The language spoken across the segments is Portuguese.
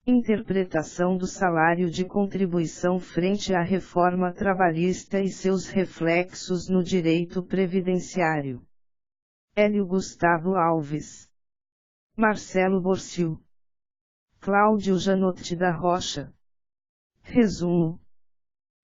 Interpretação do salário de contribuição frente à reforma trabalhista e seus reflexos no direito previdenciário. Hélio Gustavo Alves. Marcelo Borcio. Cláudio Janotti da Rocha. Resumo.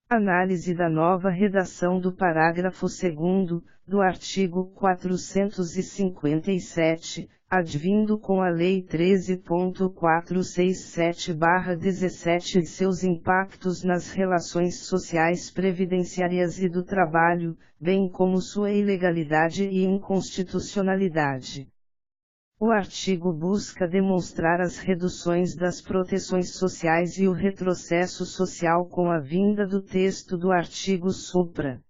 Análise da nova redação do parágrafo 2º, do artigo 457, advindo com a Lei 13.467/17 e seus impactos nas relações sociais previdenciárias e do trabalho, bem como sua ilegalidade e inconstitucionalidade. O artigo busca demonstrar as reduções das proteções sociais e o retrocesso social com a vinda do texto do artigo supra.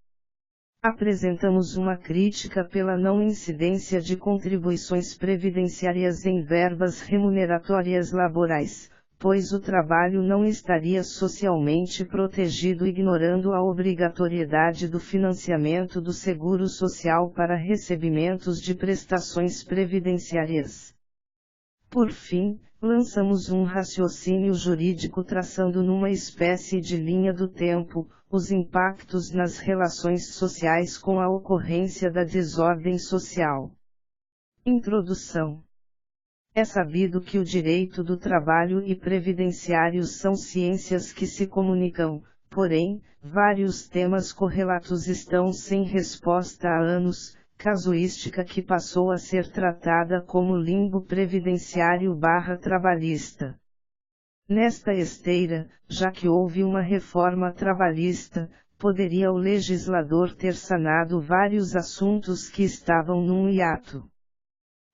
Apresentamos uma crítica pela não incidência de contribuições previdenciárias em verbas remuneratórias laborais, pois o trabalho não estaria socialmente protegido ignorando a obrigatoriedade do financiamento do seguro social para recebimentos de prestações previdenciárias. Por fim, lançamos um raciocínio jurídico traçando numa espécie de linha do tempo, os impactos nas relações sociais com a ocorrência da desordem social. Introdução. É sabido que o direito do trabalho e previdenciário são ciências que se comunicam, porém, vários temas correlatos estão sem resposta há anos, casuística que passou a ser tratada como limbo previdenciário/trabalhista. Nesta esteira, já que houve uma reforma trabalhista, poderia o legislador ter sanado vários assuntos que estavam num hiato.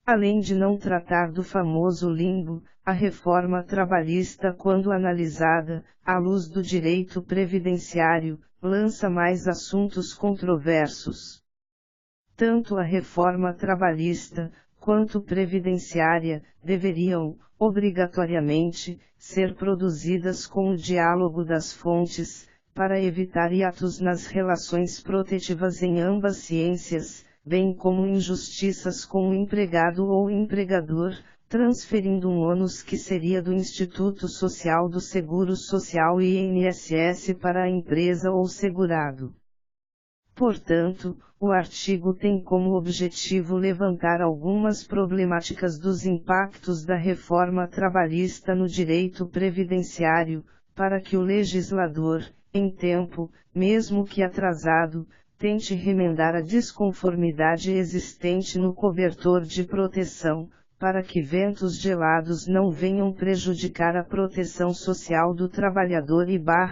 Além de não tratar do famoso limbo, a reforma trabalhista, quando analisada, à luz do direito previdenciário, lança mais assuntos controversos. Tanto a reforma trabalhista, quanto previdenciária, deveriam, obrigatoriamente, ser produzidas com o diálogo das fontes, para evitar hiatos nas relações protetivas em ambas ciências, bem como injustiças com o empregado ou empregador, transferindo um ônus que seria do Instituto Social do Seguro Social e INSS para a empresa ou segurado. Portanto, o artigo tem como objetivo levantar algumas problemáticas dos impactos da reforma trabalhista no direito previdenciário, para que o legislador, em tempo, mesmo que atrasado, tente remendar a desconformidade existente no cobertor de proteção, para que ventos gelados não venham prejudicar a proteção social do trabalhador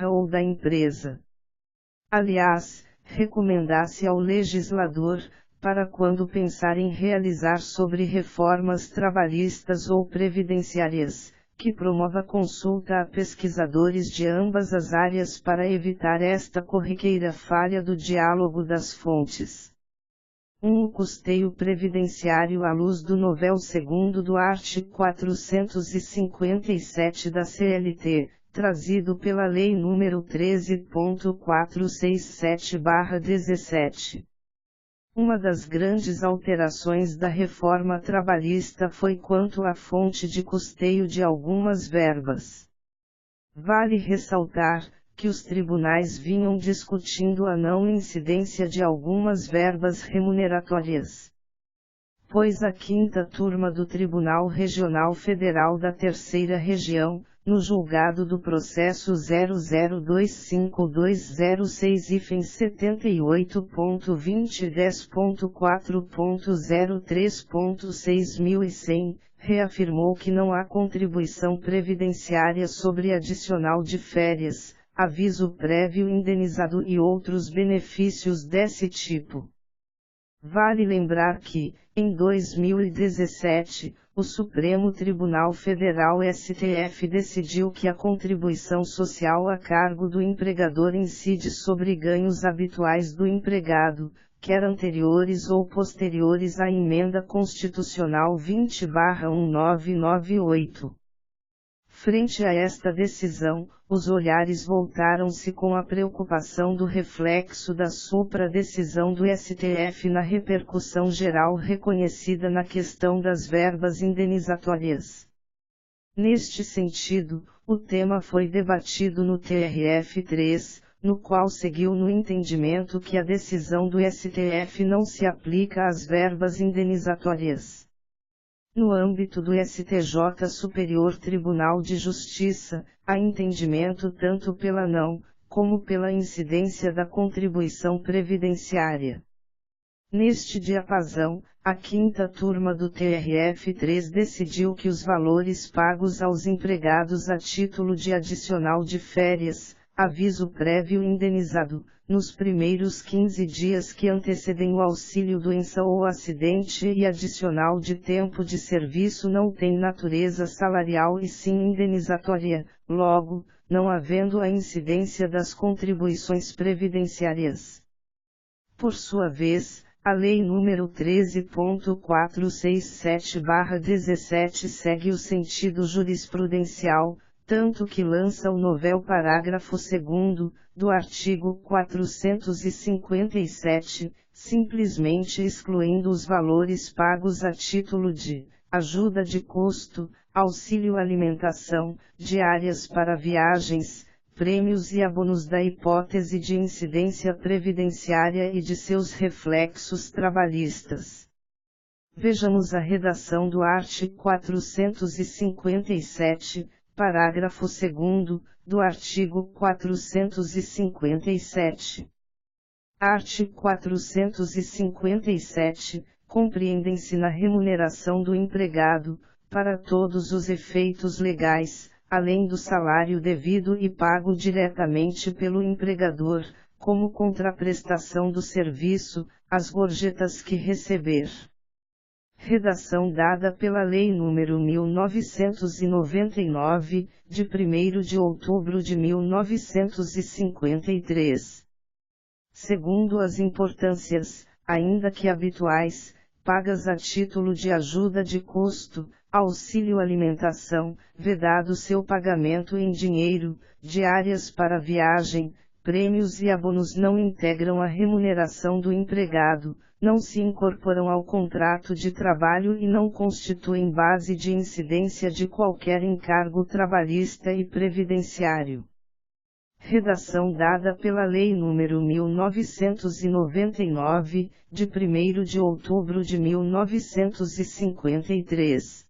ou da empresa. Aliás, recomenda-se ao legislador, para quando pensar em realizar sobre reformas trabalhistas ou previdenciárias, que promova consulta a pesquisadores de ambas as áreas para evitar esta corriqueira falha do diálogo das fontes. O custeio previdenciário à luz do novel 2º do artigo 457 da CLT, trazido pela Lei nº 13.467/17. Uma das grandes alterações da reforma trabalhista foi quanto à fonte de custeio de algumas verbas. Vale ressaltar que os tribunais vinham discutindo a não incidência de algumas verbas remuneratórias. Pois a 5ª turma do Tribunal Regional Federal da Terceira Região, no julgado do processo 002520078.2010.4.03.6100, reafirmou que não há contribuição previdenciária sobre adicional de férias, aviso prévio indenizado e outros benefícios desse tipo. Vale lembrar que, em 2017, o Supremo Tribunal Federal STF decidiu que a contribuição social a cargo do empregador incide sobre ganhos habituais do empregado, quer anteriores ou posteriores à Emenda Constitucional 20/1998. Frente a esta decisão, os olhares voltaram-se com a preocupação do reflexo da supra-decisão do STF na repercussão geral reconhecida na questão das verbas indenizatórias. Neste sentido, o tema foi debatido no TRF3, no qual seguiu no entendimento que a decisão do STF não se aplica às verbas indenizatórias. No âmbito do STJ Superior Tribunal de Justiça, há entendimento tanto pela não, como pela incidência da contribuição previdenciária. Neste diapasão, a quinta turma do TRF3 decidiu que os valores pagos aos empregados a título de adicional de férias, aviso prévio indenizado, nos primeiros 15 dias que antecedem o auxílio-doença ou acidente e adicional de tempo de serviço não tem natureza salarial e sim indenizatória, logo, não havendo a incidência das contribuições previdenciárias. Por sua vez, a Lei nº 13.467/17 segue o sentido jurisprudencial, tanto que lança o novel parágrafo 2º, do artigo 457, simplesmente excluindo os valores pagos a título de ajuda de custo, auxílio alimentação, diárias para viagens, prêmios e abonos da hipótese de incidência previdenciária e de seus reflexos trabalhistas. Vejamos a redação do artigo 457, parágrafo 2º, do artigo 457. Artigo 457. Compreendem-se na remuneração do empregado, para todos os efeitos legais, além do salário devido e pago diretamente pelo empregador, como contraprestação do serviço, as gorjetas que receber. Redação dada pela Lei nº 1999, de 1º de outubro de 1953. Segundo as importâncias, ainda que habituais, pagas a título de ajuda de custo, auxílio alimentação, vedado seu pagamento em dinheiro, diárias para viagem, prêmios e abonos não integram a remuneração do empregado, não se incorporam ao contrato de trabalho e não constituem base de incidência de qualquer encargo trabalhista e previdenciário. Redação dada pela Lei nº 1999, de 1º de outubro de 1953.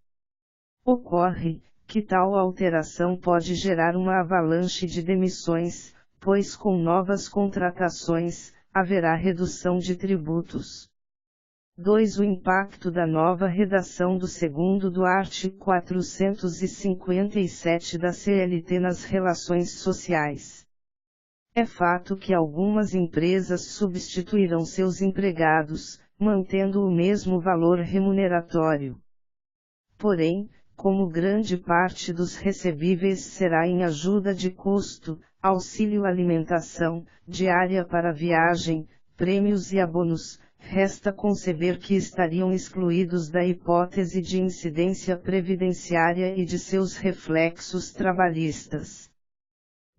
Ocorre, que tal alteração pode gerar uma avalanche de demissões, pois com novas contratações, haverá redução de tributos. 2. O impacto da nova redação do 2º do artigo 457 da CLT nas relações sociais. É fato que algumas empresas substituirão seus empregados, mantendo o mesmo valor remuneratório. Porém, como grande parte dos recebíveis será em ajuda de custo, auxílio alimentação, diária para viagem, prêmios e abonos, resta conceber que estariam excluídos da hipótese de incidência previdenciária e de seus reflexos trabalhistas.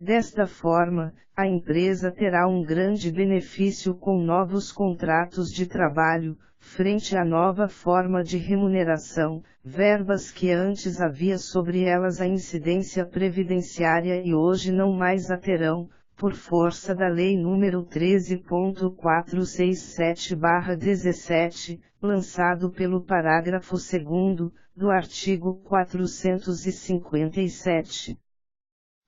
Desta forma, a empresa terá um grande benefício com novos contratos de trabalho, frente à nova forma de remuneração, verbas que antes havia sobre elas a incidência previdenciária e hoje não mais a terão, por força da Lei nº 13.467/17, lançado pelo parágrafo 2º, do artigo 457.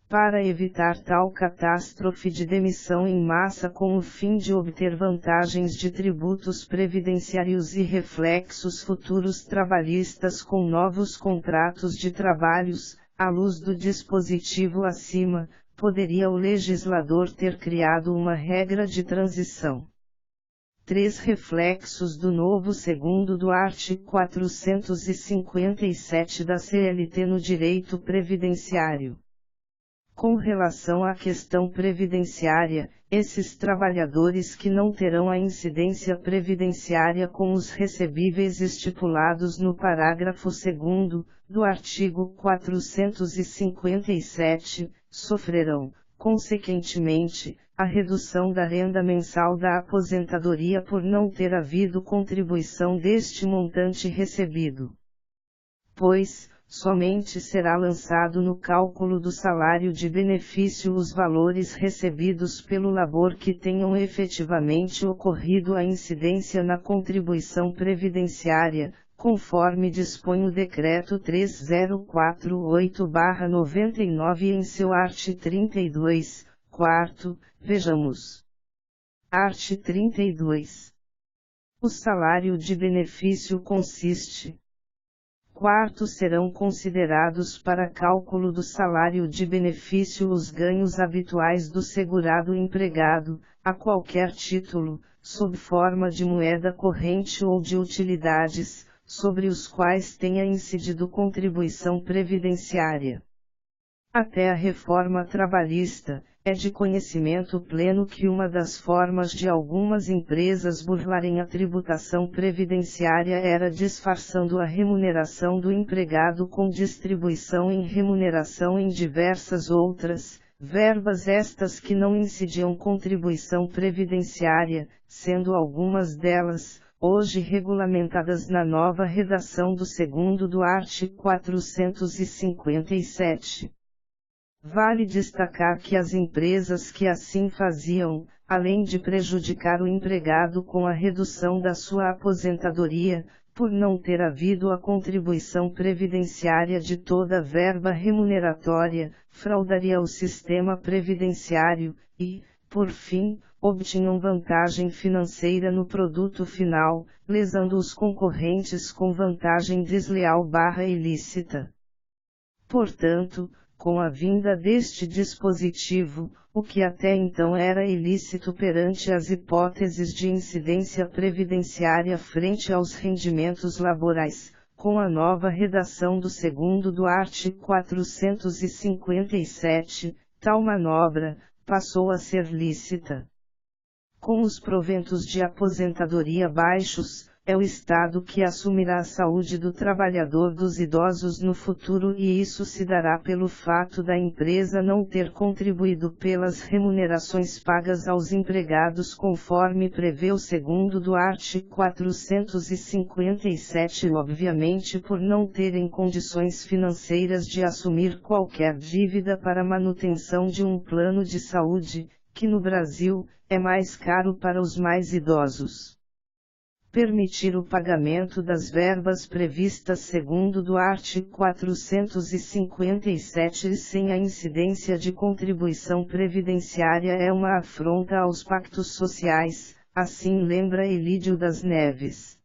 Para evitar tal catástrofe de demissão em massa com o fim de obter vantagens de tributos previdenciários e reflexos futuros trabalhistas com novos contratos de trabalhos, à luz do dispositivo acima, poderia o legislador ter criado uma regra de transição. 3. Reflexos do novo 2º do artigo 457 da CLT no direito previdenciário. Com relação à questão previdenciária, esses trabalhadores que não terão a incidência previdenciária com os recebíveis estipulados no parágrafo 2º, do artigo 457, sofrerão, consequentemente, a redução da renda mensal da aposentadoria por não ter havido contribuição deste montante recebido. Pois, somente será lançado no cálculo do salário de benefício os valores recebidos pelo labor que tenham efetivamente ocorrido a incidência na contribuição previdenciária, conforme dispõe o Decreto 3048/99 em seu art. 32, quarto, vejamos. Art. 32. O salário de benefício consiste. Quarto, serão considerados para cálculo do salário de benefício os ganhos habituais do segurado empregado, a qualquer título, sob forma de moeda corrente ou de utilidades, sobre os quais tenha incidido contribuição previdenciária. Até a reforma trabalhista, é de conhecimento pleno que uma das formas de algumas empresas burlarem a tributação previdenciária era disfarçando a remuneração do empregado com distribuição em remuneração em diversas outras, verbas estas que não incidiam contribuição previdenciária, sendo algumas delas, hoje regulamentadas na nova redação do 2º do art. 457. Vale destacar que as empresas que assim faziam, além de prejudicar o empregado com a redução da sua aposentadoria, por não ter havido a contribuição previdenciária de toda a verba remuneratória, fraudaria o sistema previdenciário, e, por fim, obtinham vantagem financeira no produto final, lesando os concorrentes com vantagem desleal/ilícita. Portanto, com a vinda deste dispositivo, o que até então era ilícito perante as hipóteses de incidência previdenciária frente aos rendimentos laborais, com a nova redação do 2º do art. 457, tal manobra passou a ser lícita. Com os proventos de aposentadoria baixos, é o Estado que assumirá a saúde do trabalhador dos idosos no futuro, e isso se dará pelo fato da empresa não ter contribuído pelas remunerações pagas aos empregados conforme prevê o 2º do art. 457, obviamente por não terem condições financeiras de assumir qualquer dívida para manutenção de um plano de saúde, que no Brasil, é mais caro para os mais idosos. Permitir o pagamento das verbas previstas segundo do art. 457 sem a incidência de contribuição previdenciária é uma afronta aos pactos sociais, assim lembra Elídio das Neves.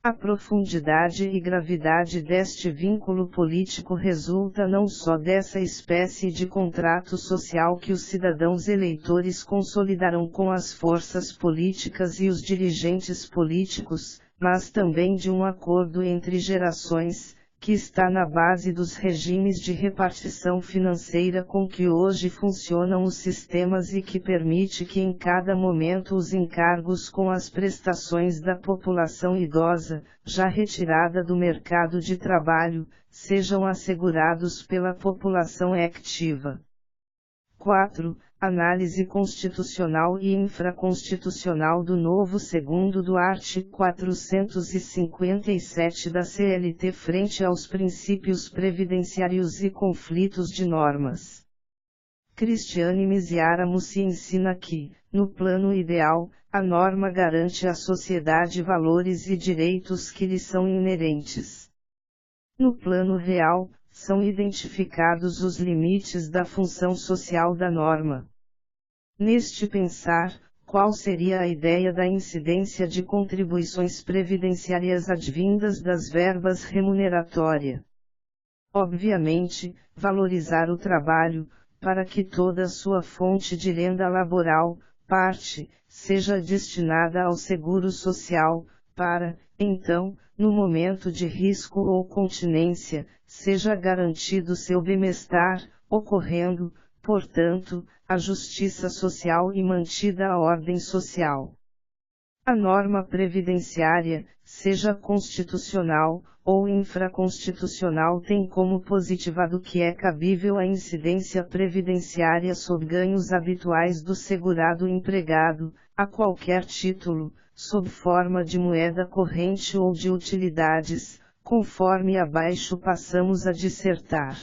A profundidade e gravidade deste vínculo político resulta não só dessa espécie de contrato social que os cidadãos eleitores consolidaram com as forças políticas e os dirigentes políticos, mas também de um acordo entre gerações, que está na base dos regimes de repartição financeira com que hoje funcionam os sistemas e que permite que em cada momento os encargos com as prestações da população idosa, já retirada do mercado de trabalho, sejam assegurados pela população ativa. 4. Análise constitucional e infraconstitucional do novo 2º do art. 457 da CLT frente aos princípios previdenciários e conflitos de normas. Cristiane Miziaramo se ensina que, no plano ideal, a norma garante à sociedade valores e direitos que lhe são inerentes. No plano real, são identificados os limites da função social da norma. Neste pensar, qual seria a ideia da incidência de contribuições previdenciárias advindas das verbas remuneratórias? Obviamente, valorizar o trabalho, para que toda sua fonte de renda laboral, parte, seja destinada ao seguro social, para, então, no momento de risco ou continência, seja garantido seu bem-estar, ocorrendo, portanto, a justiça social e mantida a ordem social. A norma previdenciária, seja constitucional ou infraconstitucional, tem como positivado que é cabível a incidência previdenciária sobre ganhos habituais do segurado empregado, a qualquer título, sob forma de moeda corrente ou de utilidades, conforme abaixo passamos a dissertar.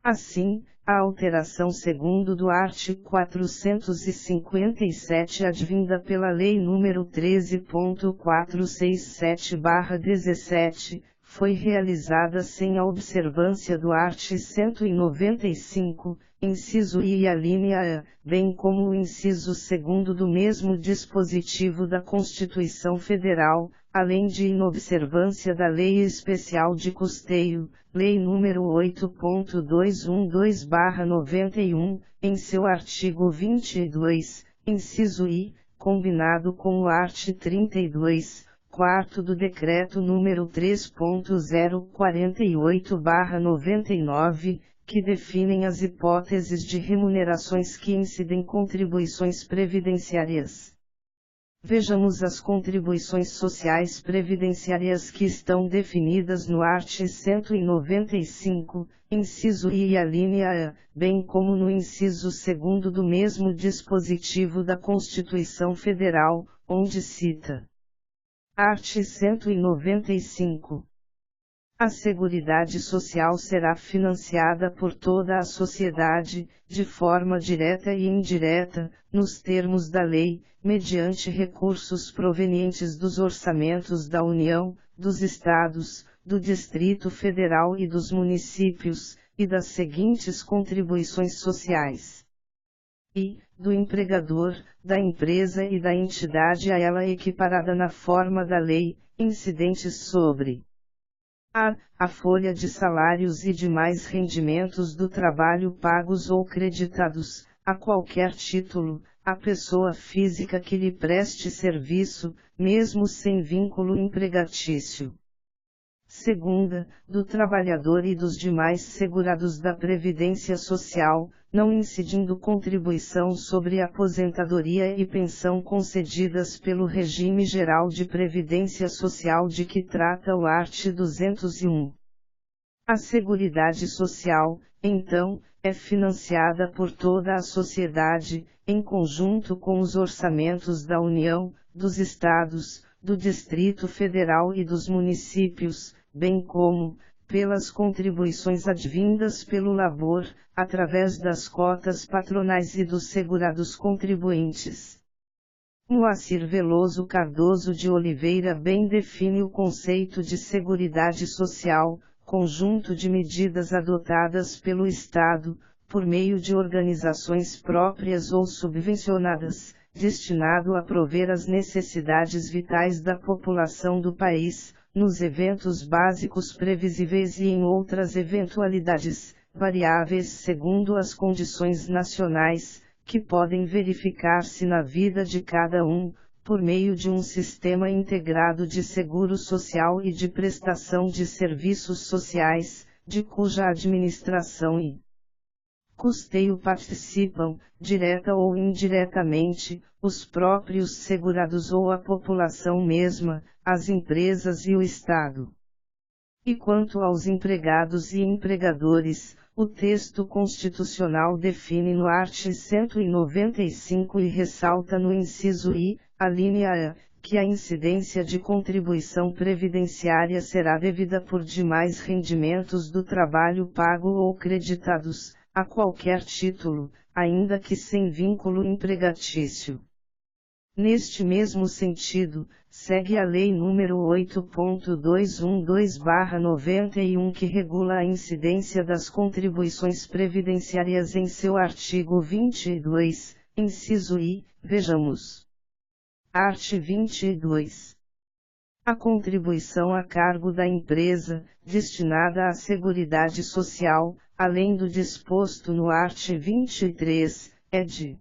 Assim, a alteração segundo do artigo 457 advinda pela Lei nº 13.467/17, foi realizada sem a observância do artigo 195, inciso I e a linha A, bem como o inciso 2º do mesmo dispositivo da Constituição Federal, além de inobservância da Lei Especial de Custeio, Lei nº 8.212/91, em seu artigo 22, inciso I, combinado com o artigo 32, quarto do Decreto nº 3.048/99, que definem as hipóteses de remunerações que incidem contribuições previdenciárias. Vejamos as contribuições sociais previdenciárias que estão definidas no artigo 195, inciso I e a linha A, bem como no inciso 2º do mesmo dispositivo da Constituição Federal, onde cita. Artigo 195. A Seguridade Social será financiada por toda a sociedade, de forma direta e indireta, nos termos da lei, mediante recursos provenientes dos orçamentos da União, dos Estados, do Distrito Federal e dos municípios, e das seguintes contribuições sociais. E, do empregador, da empresa e da entidade a ela equiparada na forma da lei, incidentes sobre a folha de salários e demais rendimentos do trabalho pagos ou creditados, a qualquer título, à pessoa física que lhe preste serviço, mesmo sem vínculo empregatício. Segunda, do trabalhador e dos demais segurados da Previdência Social, não incidindo contribuição sobre aposentadoria e pensão concedidas pelo Regime Geral de Previdência Social de que trata o artigo 201. A Seguridade Social, então, é financiada por toda a sociedade, em conjunto com os orçamentos da União, dos Estados, do Distrito Federal e dos municípios, bem como, pelas contribuições advindas pelo labor, através das cotas patronais e dos segurados contribuintes. Moacir Veloso Cardoso de Oliveira bem define o conceito de Seguridade Social, conjunto de medidas adotadas pelo Estado, por meio de organizações próprias ou subvencionadas, destinado a prover as necessidades vitais da população do país, nos eventos básicos previsíveis e em outras eventualidades, variáveis segundo as condições nacionais, que podem verificar-se na vida de cada um, por meio de um sistema integrado de seguro social e de prestação de serviços sociais, de cuja administração e custeio participam, direta ou indiretamente, os próprios segurados ou a população mesma, as empresas e o Estado. E quanto aos empregados e empregadores, o texto constitucional define no artigo 195 e ressalta no inciso I, a linha A, que a incidência de contribuição previdenciária será devida por demais rendimentos do trabalho pago ou creditados, a qualquer título, ainda que sem vínculo empregatício. Neste mesmo sentido, segue a Lei nº 8.212/91 que regula a incidência das contribuições previdenciárias em seu artigo 22, inciso I, vejamos. Artigo 22. A contribuição a cargo da empresa, destinada à Seguridade Social, além do disposto no artigo 23, é de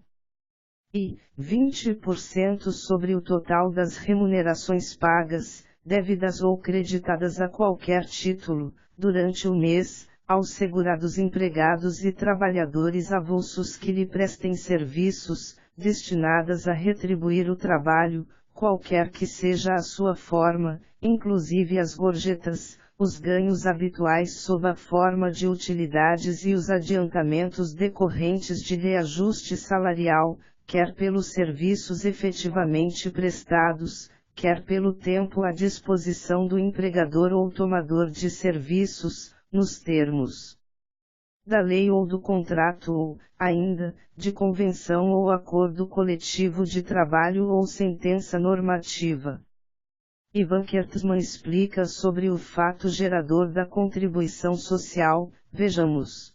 20% sobre o total das remunerações pagas, débidas ou creditadas a qualquer título, durante o mês, aos segurados empregados e trabalhadores avulsos que lhe prestem serviços, destinadas a retribuir o trabalho, qualquer que seja a sua forma, inclusive as gorjetas, os ganhos habituais sob a forma de utilidades e os adiantamentos decorrentes de reajuste salarial, quer pelos serviços efetivamente prestados, quer pelo tempo à disposição do empregador ou tomador de serviços, nos termos da lei ou do contrato ou, ainda, de convenção ou acordo coletivo de trabalho ou sentença normativa. Ivan Kertzmann explica sobre o fato gerador da contribuição social, vejamos.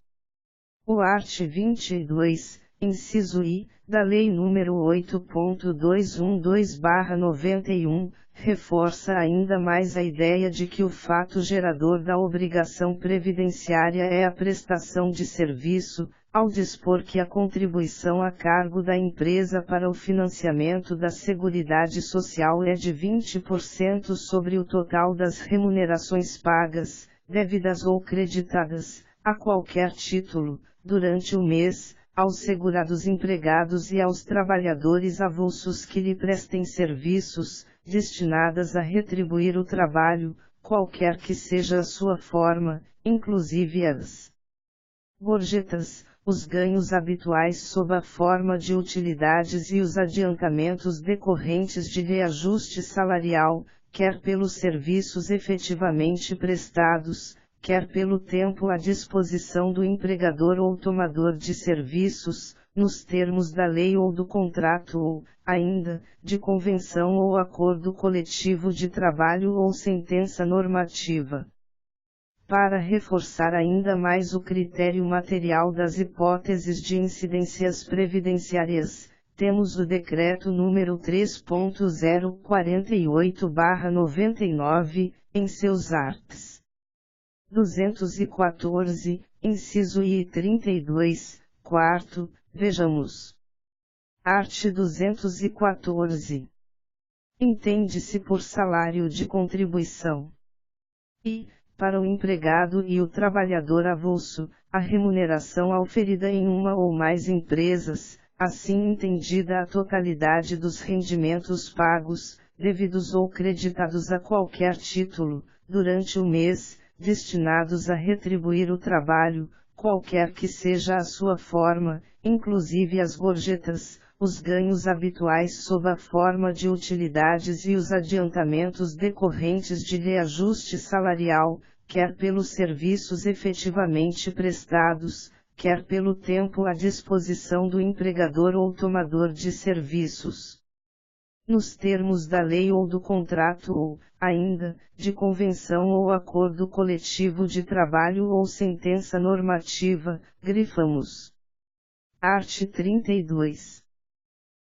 O art. 22, inciso I, da Lei nº 8.212/91, reforça ainda mais a ideia de que o fato gerador da obrigação previdenciária é a prestação de serviço, ao dispor que a contribuição a cargo da empresa para o financiamento da Seguridade Social é de 20% sobre o total das remunerações pagas, devidas ou creditadas, a qualquer título, durante o mês, aos segurados empregados e aos trabalhadores avulsos que lhe prestem serviços, destinadas a retribuir o trabalho, qualquer que seja a sua forma, inclusive as gorjetas, os ganhos habituais sob a forma de utilidades e os adiantamentos decorrentes de reajuste salarial, quer pelos serviços efetivamente prestados, quer pelo tempo à disposição do empregador ou tomador de serviços, nos termos da lei ou do contrato ou, ainda, de convenção ou acordo coletivo de trabalho ou sentença normativa. Para reforçar ainda mais o critério material das hipóteses de incidências previdenciárias, temos o Decreto número 3.048/99, em seus arts. 214, inciso I e 32, quarto, vejamos. Art. 214. Entende-se por salário de contribuição. E, para o empregado e o trabalhador avulso, a remuneração auferida em uma ou mais empresas, assim entendida a totalidade dos rendimentos pagos, devidos ou creditados a qualquer título, durante o mês, destinados a retribuir o trabalho, qualquer que seja a sua forma, inclusive as gorjetas, os ganhos habituais sob a forma de utilidades e os adiantamentos decorrentes de reajuste salarial, quer pelos serviços efetivamente prestados, quer pelo tempo à disposição do empregador ou tomador de serviços. Nos termos da lei ou do contrato ou, ainda, de convenção ou acordo coletivo de trabalho ou sentença normativa, grifamos. Art. 32.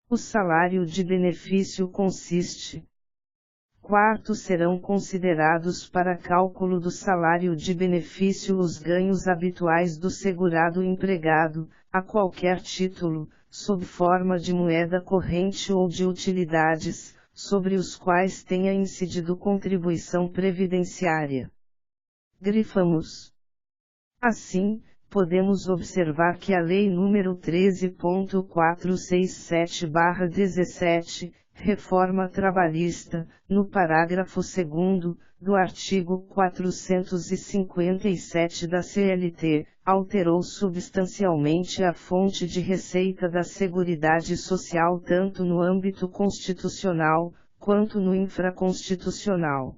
O salário de benefício consiste. Quarto, serão considerados para cálculo do salário de benefício os ganhos habituais do segurado empregado, a qualquer título, sob forma de moeda corrente ou de utilidades, sobre os quais tenha incidido contribuição previdenciária. Grifamos. Assim, podemos observar que a Lei nº 13.467/17, Reforma Trabalhista, no parágrafo 2º, do artigo 457 da CLT, alterou substancialmente a fonte de receita da Seguridade Social tanto no âmbito constitucional, quanto no infraconstitucional.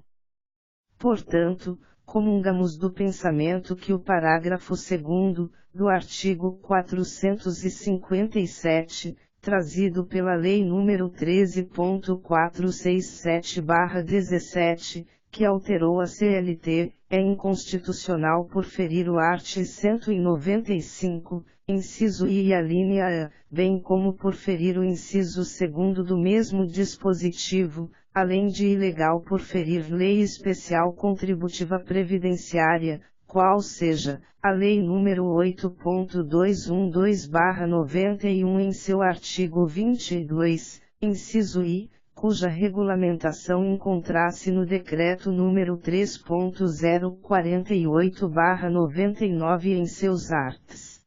Portanto, comungamos do pensamento que o parágrafo 2º, do artigo 457, trazido pela Lei nº 13.467/17, que alterou a CLT, é inconstitucional por ferir o art. 195, inciso I e a linha A, bem como por ferir o inciso 2º do mesmo dispositivo, além de ilegal por ferir lei especial contributiva previdenciária, qual seja, a Lei nº 8.212/91 em seu artigo 22, inciso I, cuja regulamentação encontra-se no Decreto nº 3.048/99 em seus arts.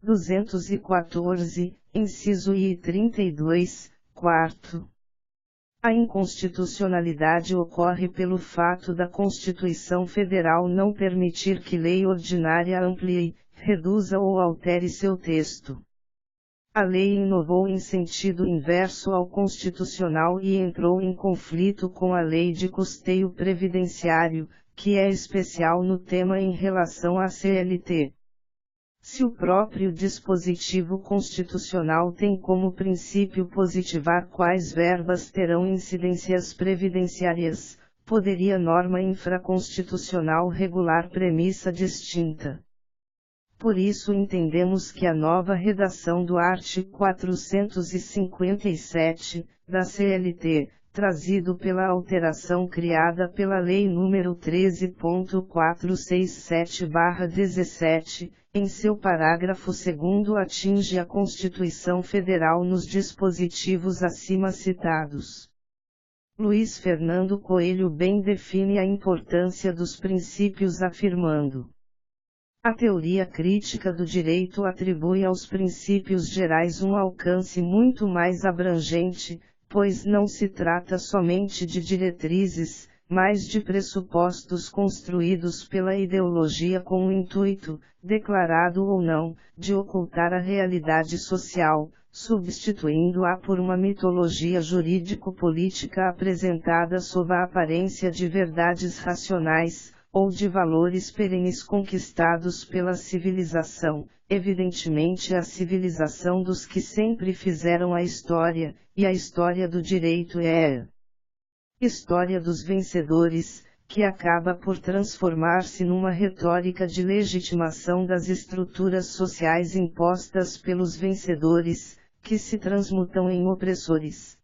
214, inciso I e 32, quarto. A inconstitucionalidade ocorre pelo fato da Constituição Federal não permitir que lei ordinária amplie, reduza ou altere seu texto. A lei inovou em sentido inverso ao constitucional e entrou em conflito com a lei de custeio previdenciário, que é especial no tema em relação à CLT. Se o próprio dispositivo constitucional tem como princípio positivar quais verbas terão incidências previdenciárias, poderia norma infraconstitucional regular premissa distinta. Por isso entendemos que a nova redação do artigo 457, da CLT, trazido pela alteração criada pela Lei nº 13.467/17, em seu parágrafo 2º atinge a Constituição Federal nos dispositivos acima citados. Luiz Fernando Coelho bem define a importância dos princípios afirmando: a teoria crítica do direito atribui aos princípios gerais um alcance muito mais abrangente, pois não se trata somente de diretrizes, mas de pressupostos construídos pela ideologia com o intuito, declarado ou não, de ocultar a realidade social, substituindo-a por uma mitologia jurídico-política apresentada sob a aparência de verdades racionais, ou de valores perenes conquistados pela civilização, evidentemente a civilização dos que sempre fizeram a história, e a história do direito é a história dos vencedores, que acaba por transformar-se numa retórica de legitimação das estruturas sociais impostas pelos vencedores, que se transmutam em opressores.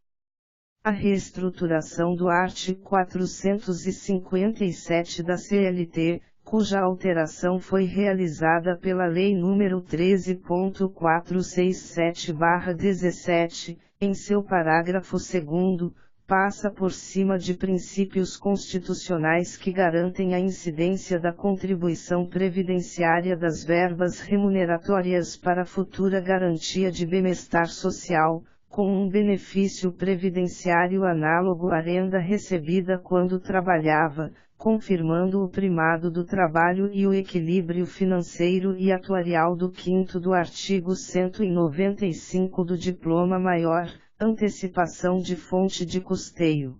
A reestruturação do artigo 457 da CLT, cuja alteração foi realizada pela Lei nº 13.467/17, em seu parágrafo 2º, passa por cima de princípios constitucionais que garantem a incidência da contribuição previdenciária das verbas remuneratórias para futura garantia de bem-estar social, com um benefício previdenciário análogo à renda recebida quando trabalhava, confirmando o primado do trabalho e o equilíbrio financeiro e atuarial do 5º do artigo 195 do Diploma Maior, antecipação de fonte de custeio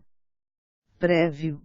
prévio.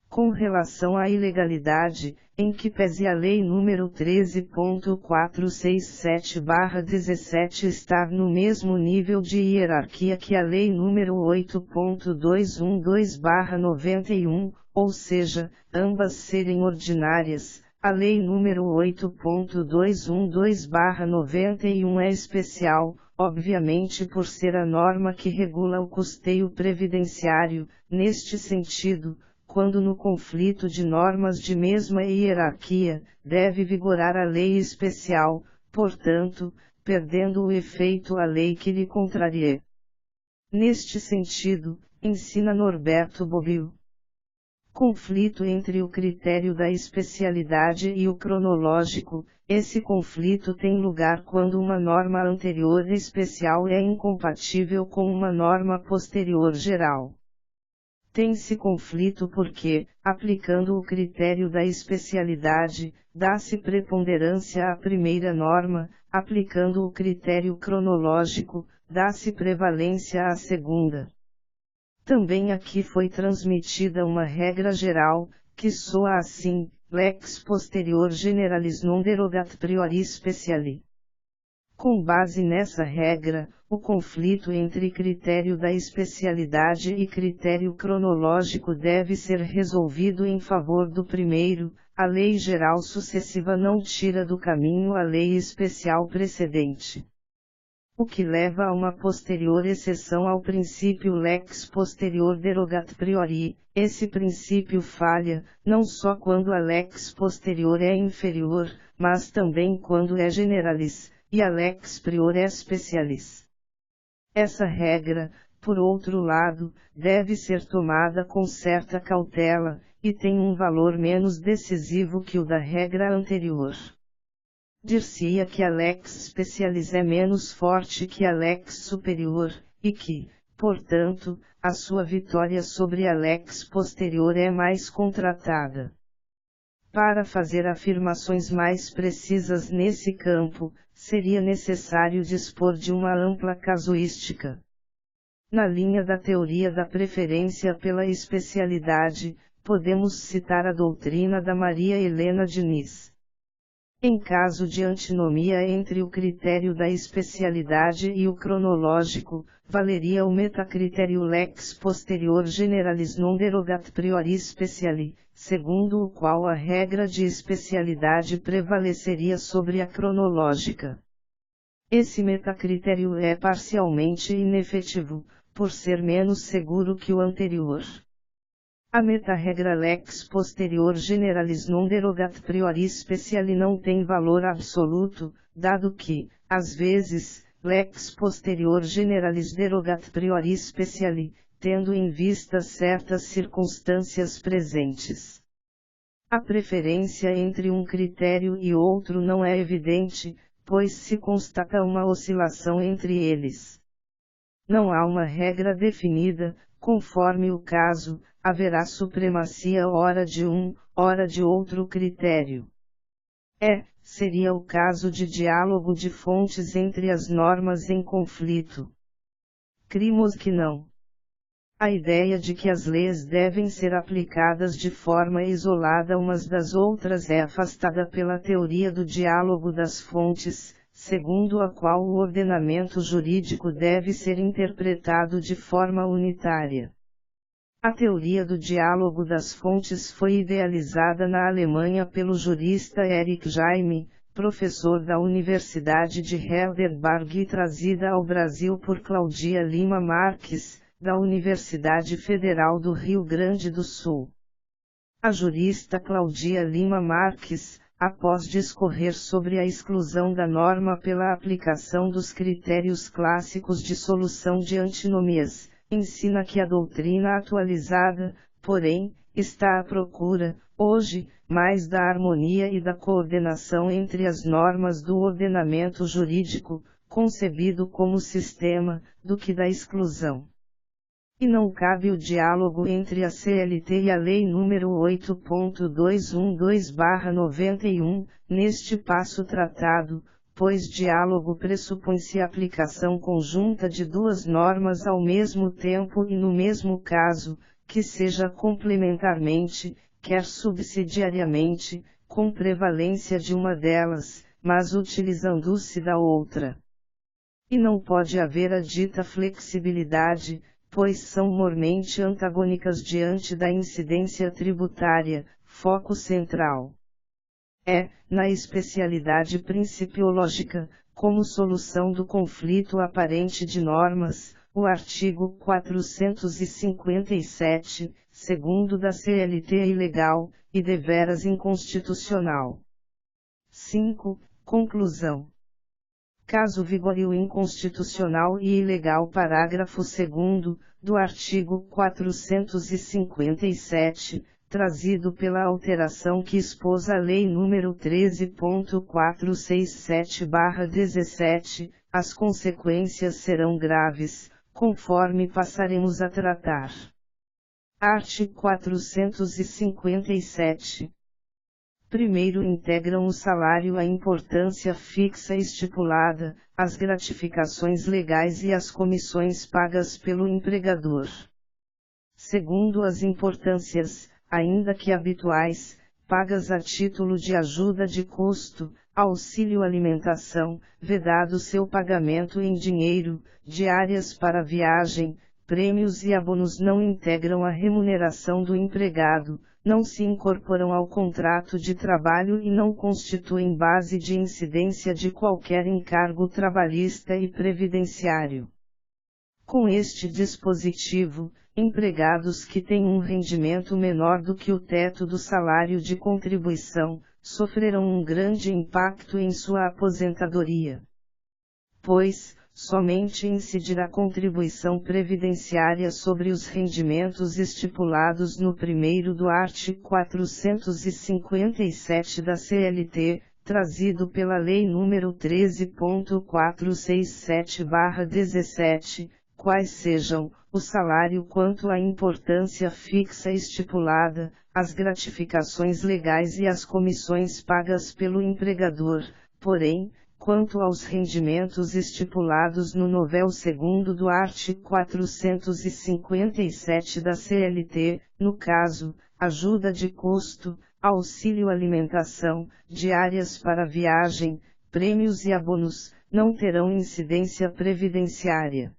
Com relação à ilegalidade, em que pese a Lei nº 13.467/17 estar no mesmo nível de hierarquia que a Lei nº 8.212/91, ou seja, ambas serem ordinárias, a Lei nº 8.212/91 é especial, obviamente por ser a norma que regula o custeio previdenciário. Neste sentido, quando no conflito de normas de mesma hierarquia, deve vigorar a lei especial, portanto, perdendo o efeito a lei que lhe contrarie. Neste sentido, ensina Norberto Bobbio. Conflito entre o critério da especialidade e o cronológico. Esse conflito tem lugar quando uma norma anterior especial é incompatível com uma norma posterior geral. Tem-se conflito porque, aplicando o critério da especialidade, dá-se preponderância à primeira norma, aplicando o critério cronológico, dá-se prevalência à segunda. Também aqui foi transmitida uma regra geral, que soa assim: lex posterior generalis non derogat priori speciali. Com base nessa regra, o conflito entre critério da especialidade e critério cronológico deve ser resolvido em favor do primeiro. A lei geral sucessiva não tira do caminho a lei especial precedente. O que leva a uma posterior exceção ao princípio lex posterior derogat priori. Esse princípio falha, não só quando a lex posterior é inferior, mas também quando é generalis, e a lex prior é specialis. Essa regra, por outro lado, deve ser tomada com certa cautela, e tem um valor menos decisivo que o da regra anterior. Dir-se-ia que a lex specialis é menos forte que a lex superior, e que, portanto, a sua vitória sobre a lex posterior é mais contratada. Para fazer afirmações mais precisas nesse campo, seria necessário dispor de uma ampla casuística. Na linha da teoria da preferência pela especialidade, podemos citar a doutrina da Maria Helena Diniz. Em caso de antinomia entre o critério da especialidade e o cronológico, valeria o metacritério lex posterior generalis non derogat priori speciali, segundo o qual a regra de especialidade prevaleceria sobre a cronológica. Esse metacritério é parcialmente inefetivo, por ser menos seguro que o anterior. A meta-regra lex posterior generalis non derogat priori speciali não tem valor absoluto, dado que, às vezes, lex posterior generalis derogat priori speciali, tendo em vista certas circunstâncias presentes. A preferência entre um critério e outro não é evidente, pois se constata uma oscilação entre eles. Não há uma regra definida, conforme o caso, haverá supremacia ora de um, ora de outro critério. Seria o caso de diálogo de fontes entre as normas em conflito. Cremos que não. A ideia de que as leis devem ser aplicadas de forma isolada umas das outras é afastada pela teoria do diálogo das fontes, segundo a qual o ordenamento jurídico deve ser interpretado de forma unitária. A teoria do diálogo das fontes foi idealizada na Alemanha pelo jurista Erich Jaime, professor da Universidade de Heidelberg e trazida ao Brasil por Claudia Lima Marques, da Universidade Federal do Rio Grande do Sul. A jurista Claudia Lima Marques, após discorrer sobre a exclusão da norma pela aplicação dos critérios clássicos de solução de antinomias, ensina que a doutrina atualizada, porém, está à procura, hoje, mais da harmonia e da coordenação entre as normas do ordenamento jurídico, concebido como sistema, do que da exclusão. E não cabe o diálogo entre a CLT e a Lei nº 8.212/91, neste passo tratado, pois diálogo pressupõe-se a aplicação conjunta de duas normas ao mesmo tempo e no mesmo caso, que seja complementarmente, quer subsidiariamente, com prevalência de uma delas, mas utilizando-se da outra. E não pode haver a dita flexibilidade, pois são mormente antagônicas diante da incidência tributária, foco central. Na especialidade principiológica, como solução do conflito aparente de normas, o artigo 457, segundo da CLT é ilegal, e deveras inconstitucional. 5. Conclusão. Caso vigore o inconstitucional e ilegal parágrafo 2º, do artigo 457, trazido pela alteração que expôs a Lei nº 13.467/17, as consequências serão graves, conforme passaremos a tratar. Art. 457. Primeiro integram o salário a importância fixa estipulada, as gratificações legais e as comissões pagas pelo empregador. Segundo as importâncias, ainda que habituais, pagas a título de ajuda de custo, auxílio alimentação, vedado seu pagamento em dinheiro, diárias para viagem, prêmios e abonos não integram a remuneração do empregado, não se incorporam ao contrato de trabalho e não constituem base de incidência de qualquer encargo trabalhista e previdenciário. Com este dispositivo, empregados que têm um rendimento menor do que o teto do salário de contribuição, sofrerão um grande impacto em sua aposentadoria. Pois, somente incidirá a contribuição previdenciária sobre os rendimentos estipulados no primeiro do artigo 457 da CLT, trazido pela Lei nº 13.467/17, quais sejam, o salário quanto à importância fixa estipulada, as gratificações legais e as comissões pagas pelo empregador. Porém, quanto aos rendimentos estipulados no novel 2º do artigo 457 da CLT, no caso, ajuda de custo, auxílio alimentação, diárias para viagem, prêmios e abonos, não terão incidência previdenciária.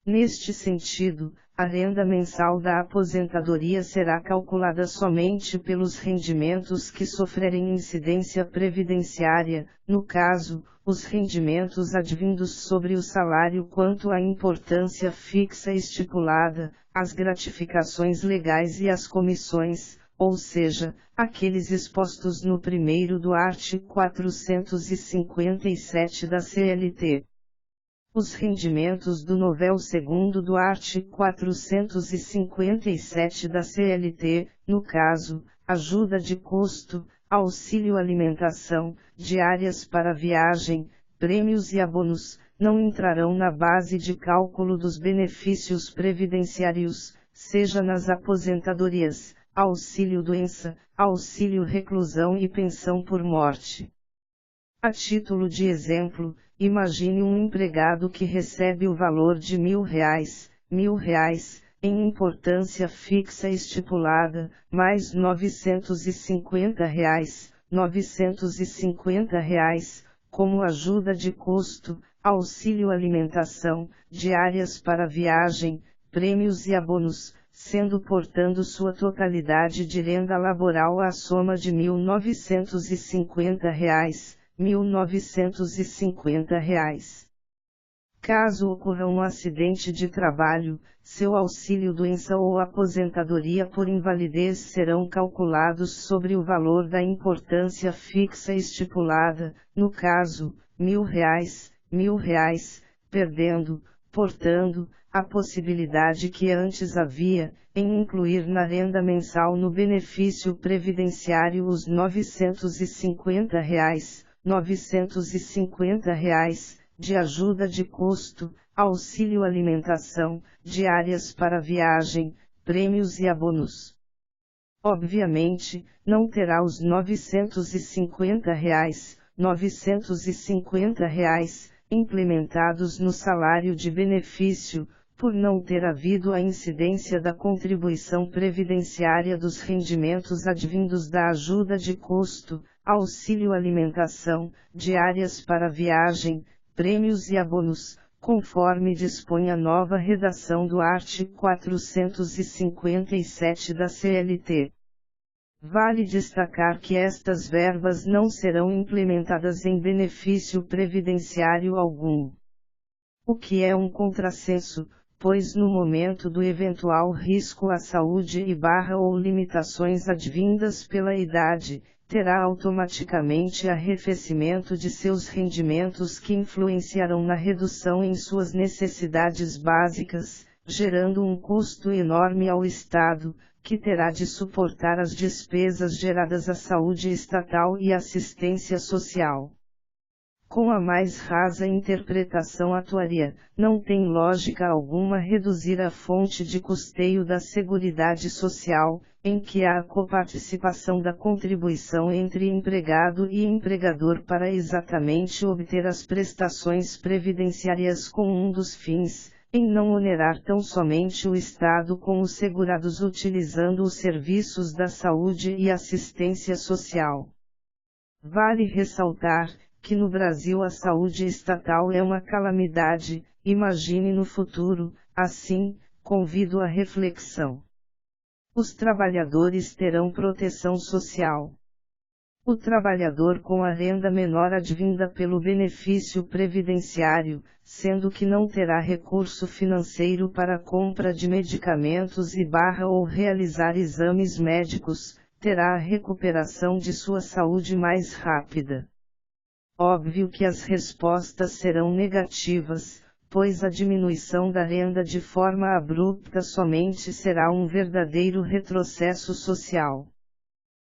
Neste sentido, a renda mensal da aposentadoria será calculada somente pelos rendimentos que sofrerem incidência previdenciária, no caso, os rendimentos advindos sobre o salário quanto à importância fixa estipulada, as gratificações legais e as comissões, ou seja, aqueles expostos no 1º do artigo 457 da CLT. Os rendimentos do novel 2º do artigo 457 da CLT, no caso, ajuda de custo, auxílio alimentação, diárias para viagem, prêmios e abonos, não entrarão na base de cálculo dos benefícios previdenciários, seja nas aposentadorias, auxílio-doença, auxílio-reclusão e pensão por morte. A título de exemplo, imagine um empregado que recebe o valor de R$ 1.000, em importância fixa estipulada, mais R$ 950, como ajuda de custo, auxílio alimentação, diárias para viagem, prêmios e abonos, sendo portando sua totalidade de renda laboral a soma de R$ 1.950. R$ 1.950. Caso ocorra um acidente de trabalho, seu auxílio-doença ou aposentadoria por invalidez serão calculados sobre o valor da importância fixa estipulada, no caso, R$ 1.000, perdendo, portanto, a possibilidade que antes havia, em incluir na renda mensal no benefício previdenciário os R$ 950. De ajuda de custo, auxílio alimentação, diárias para viagem, prêmios e abonos. Obviamente, não terá os R$ 950 implementados no salário de benefício, por não ter havido a incidência da contribuição previdenciária dos rendimentos advindos da ajuda de custo, auxílio alimentação, diárias para viagem, prêmios e abonos, conforme dispõe a nova redação do artigo 457 da CLT. Vale destacar que estas verbas não serão implementadas em benefício previdenciário algum. O que é um contrassenso, pois no momento do eventual risco à saúde ou limitações advindas pela idade, terá automaticamente arrefecimento de seus rendimentos que influenciarão na redução em suas necessidades básicas, gerando um custo enorme ao Estado, que terá de suportar as despesas geradas à saúde estatal e assistência social. Com a mais rasa interpretação atuária, não tem lógica alguma reduzir a fonte de custeio da Seguridade Social, em que há a coparticipação da contribuição entre empregado e empregador para exatamente obter as prestações previdenciárias com um dos fins, em não onerar tão somente o Estado com os segurados utilizando os serviços da saúde e assistência social. Vale ressaltar que no Brasil a saúde estatal é uma calamidade, imagine no futuro, assim, convido à reflexão. Os trabalhadores terão proteção social. O trabalhador com a renda menor advinda pelo benefício previdenciário, sendo que não terá recurso financeiro para a compra de medicamentos ou realizar exames médicos, terá a recuperação de sua saúde mais rápida. Óbvio que as respostas serão negativas, pois a diminuição da renda de forma abrupta somente será um verdadeiro retrocesso social.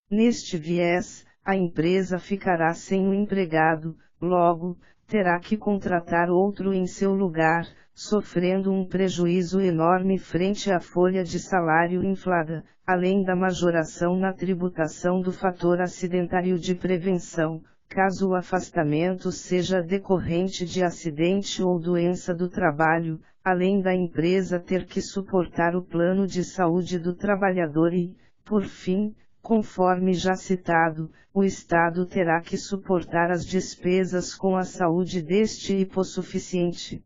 Neste viés, a empresa ficará sem o empregado, logo, terá que contratar outro em seu lugar, sofrendo um prejuízo enorme frente à folha de salário inflada, além da majoração na tributação do fator acidentário de prevenção, caso o afastamento seja decorrente de acidente ou doença do trabalho, além da empresa ter que suportar o plano de saúde do trabalhador e, por fim, conforme já citado, o Estado terá que suportar as despesas com a saúde deste hipossuficiente.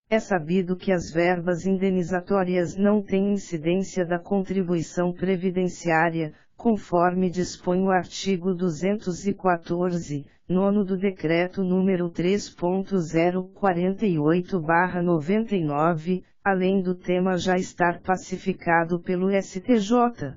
É sabido que as verbas indenizatórias não têm incidência da contribuição previdenciária, conforme dispõe o artigo 214, nono do Decreto nº 3.048/99, além do tema já estar pacificado pelo STJ.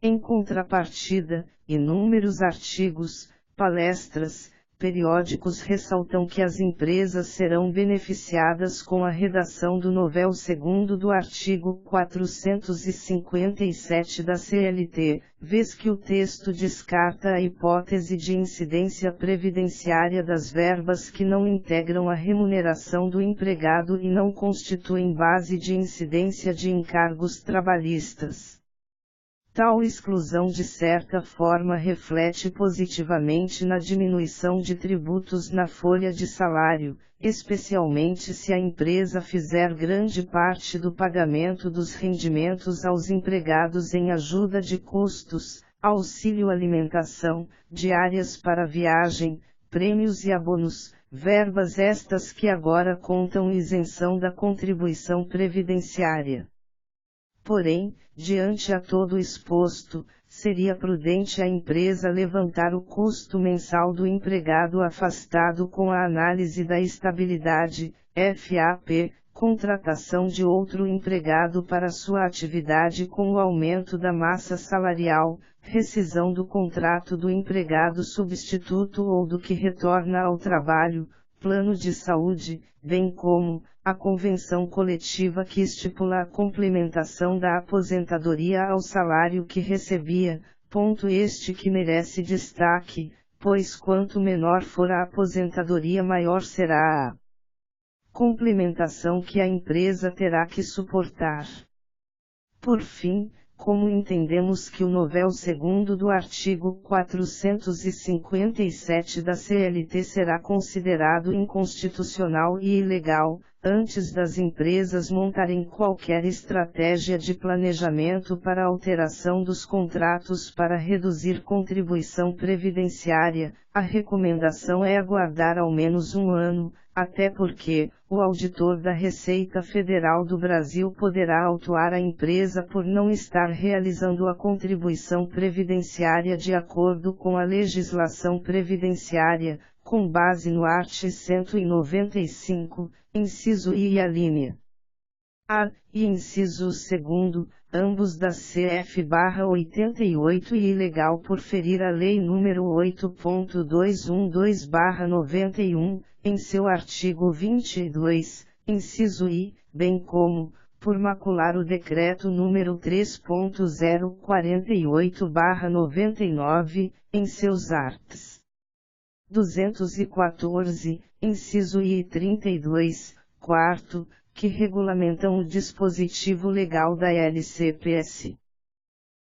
Em contrapartida, inúmeros artigos, palestras, periódicos ressaltam que as empresas serão beneficiadas com a redação do novel segundo do artigo 457 da CLT, vez que o texto descarta a hipótese de incidência previdenciária das verbas que não integram a remuneração do empregado e não constituem base de incidência de encargos trabalhistas. Tal exclusão de certa forma reflete positivamente na diminuição de tributos na folha de salário, especialmente se a empresa fizer grande parte do pagamento dos rendimentos aos empregados em ajuda de custos, auxílio alimentação, diárias para viagem, prêmios e abonos, verbas estas que agora contam isenção da contribuição previdenciária. Porém, diante a todo exposto, seria prudente a empresa levantar o custo mensal do empregado afastado com a análise da estabilidade, FAP, contratação de outro empregado para sua atividade com o aumento da massa salarial, rescisão do contrato do empregado substituto ou do que retorna ao trabalho, plano de saúde, bem como a convenção coletiva que estipula a complementação da aposentadoria ao salário que recebia, ponto este que merece destaque, pois quanto menor for a aposentadoria maior será a complementação que a empresa terá que suportar. Por fim, como entendemos que o novel segundo do artigo 457 da CLT será considerado inconstitucional e ilegal, antes das empresas montarem qualquer estratégia de planejamento para alteração dos contratos para reduzir contribuição previdenciária, a recomendação é aguardar ao menos um ano, até porque o auditor da Receita Federal do Brasil poderá autuar a empresa por não estar realizando a contribuição previdenciária de acordo com a legislação previdenciária, com base no art. 195, inciso I e alínea A, e inciso 2º, ambos da CF/88 e ilegal por ferir a Lei nº 8.212/91, em seu artigo 22, inciso I, bem como, por macular o Decreto nº 3.048/99, em seus arts. 214, inciso I e 32, quarto, que regulamentam o dispositivo legal da LCPS.